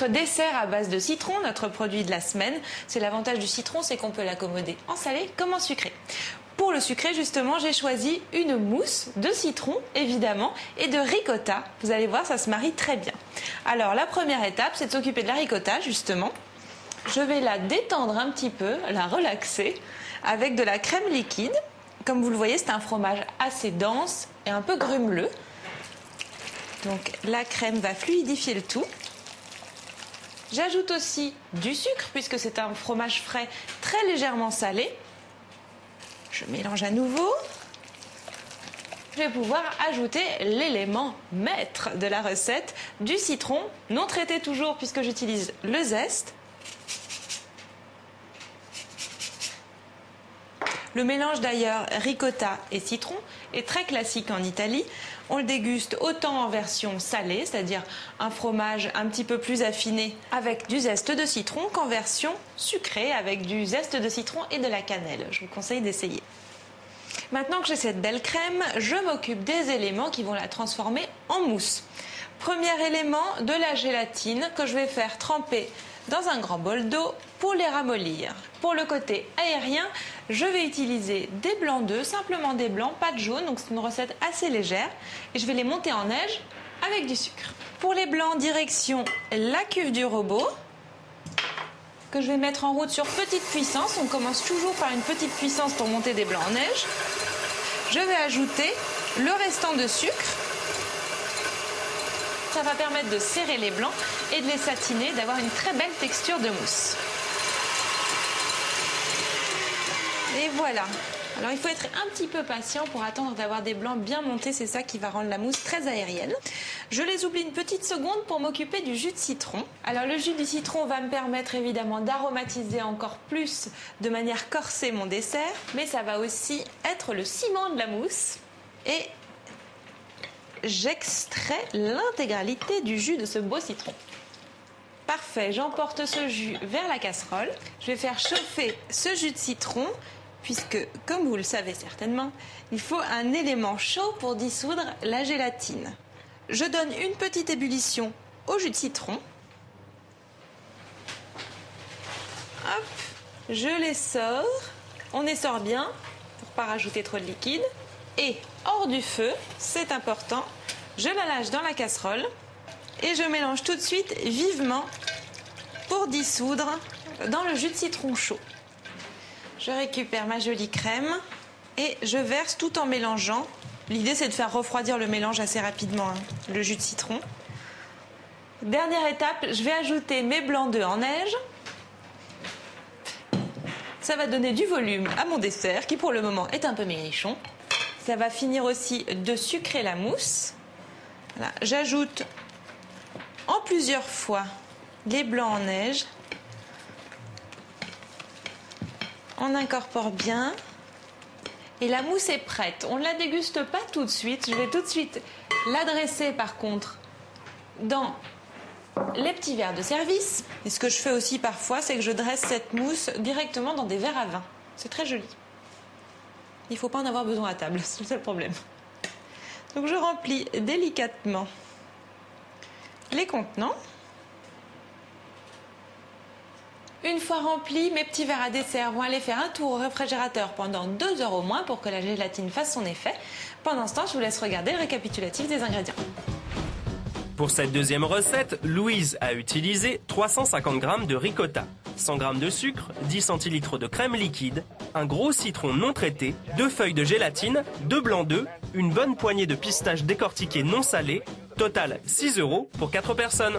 notre dessert à base de citron, notre produit de la semaine. C'est l'avantage du citron, c'est qu'on peut l'accommoder en salé comme en sucré. Pour le sucré, justement, j'ai choisi une mousse de citron, évidemment, et de ricotta. Vous allez voir, ça se marie très bien. Alors, la première étape, c'est de s'occuper de la ricotta, justement. Je vais la détendre un petit peu, la relaxer, avec de la crème liquide. Comme vous le voyez, c'est un fromage assez dense et un peu grumeleux. Donc la crème va fluidifier le tout. J'ajoute aussi du sucre puisque c'est un fromage frais très légèrement salé. Je mélange à nouveau. Je vais pouvoir ajouter l'élément maître de la recette, du citron, non traité toujours puisque j'utilise le zeste. Le mélange d'ailleurs ricotta et citron est très classique en Italie. On le déguste autant en version salée, c'est-à-dire un fromage un petit peu plus affiné avec du zeste de citron, qu'en version sucrée avec du zeste de citron et de la cannelle. Je vous conseille d'essayer. Maintenant que j'ai cette belle crème, je m'occupe des éléments qui vont la transformer en mousse. Premier élément, de la gélatine que je vais faire tremper dans un grand bol d'eau pour les ramollir. Pour le côté aérien, je vais utiliser des blancs d'œufs, simplement des blancs, pas de jaune, donc c'est une recette assez légère. Et je vais les monter en neige avec du sucre. Pour les blancs, direction la cuve du robot, que je vais mettre en route sur petite puissance. On commence toujours par une petite puissance pour monter des blancs en neige. Je vais ajouter le restant de sucre. Ça va permettre de serrer les blancs et de les satiner, d'avoir une très belle texture de mousse. Et voilà. Alors il faut être un petit peu patient pour attendre d'avoir des blancs bien montés, c'est ça qui va rendre la mousse très aérienne. Je les oublie une petite seconde pour m'occuper du jus de citron. Alors le jus du citron va me permettre évidemment d'aromatiser encore plus de manière corsée mon dessert, mais ça va aussi être le ciment de la mousse. Et j'extrais l'intégralité du jus de ce beau citron. Parfait, j'emporte ce jus vers la casserole. Je vais faire chauffer ce jus de citron puisque, comme vous le savez certainement, il faut un élément chaud pour dissoudre la gélatine. Je donne une petite ébullition au jus de citron. Hop, je les sors. On essore bien pour ne pas rajouter trop de liquide. Et hors du feu, c'est important, je la lâche dans la casserole et je mélange tout de suite vivement pour dissoudre dans le jus de citron chaud. Je récupère ma jolie crème et je verse tout en mélangeant. L'idée, c'est de faire refroidir le mélange assez rapidement, le jus de citron. Dernière étape, je vais ajouter mes blancs d'œufs en neige. Ça va donner du volume à mon dessert qui pour le moment est un peu maigrichon. Ça va finir aussi de sucrer la mousse. Voilà. J'ajoute en plusieurs fois les blancs en neige. On incorpore bien. Et la mousse est prête. On ne la déguste pas tout de suite. Je vais tout de suite la dresser par contre dans les petits verres de service. Et ce que je fais aussi parfois, c'est que je dresse cette mousse directement dans des verres à vin. C'est très joli. Il ne faut pas en avoir besoin à table, c'est le seul problème. Donc je remplis délicatement les contenants. Une fois remplis, mes petits verres à dessert vont aller faire un tour au réfrigérateur pendant 2 heures au moins pour que la gélatine fasse son effet. Pendant ce temps, je vous laisse regarder le récapitulatif des ingrédients. Pour cette deuxième recette, Louise a utilisé 350 g de ricotta, 100 g de sucre, 10 centilitres de crème liquide, un gros citron non traité, 2 feuilles de gélatine, 2 blancs d'œufs, une bonne poignée de pistaches décortiquées non salées. Total 6 € pour 4 personnes.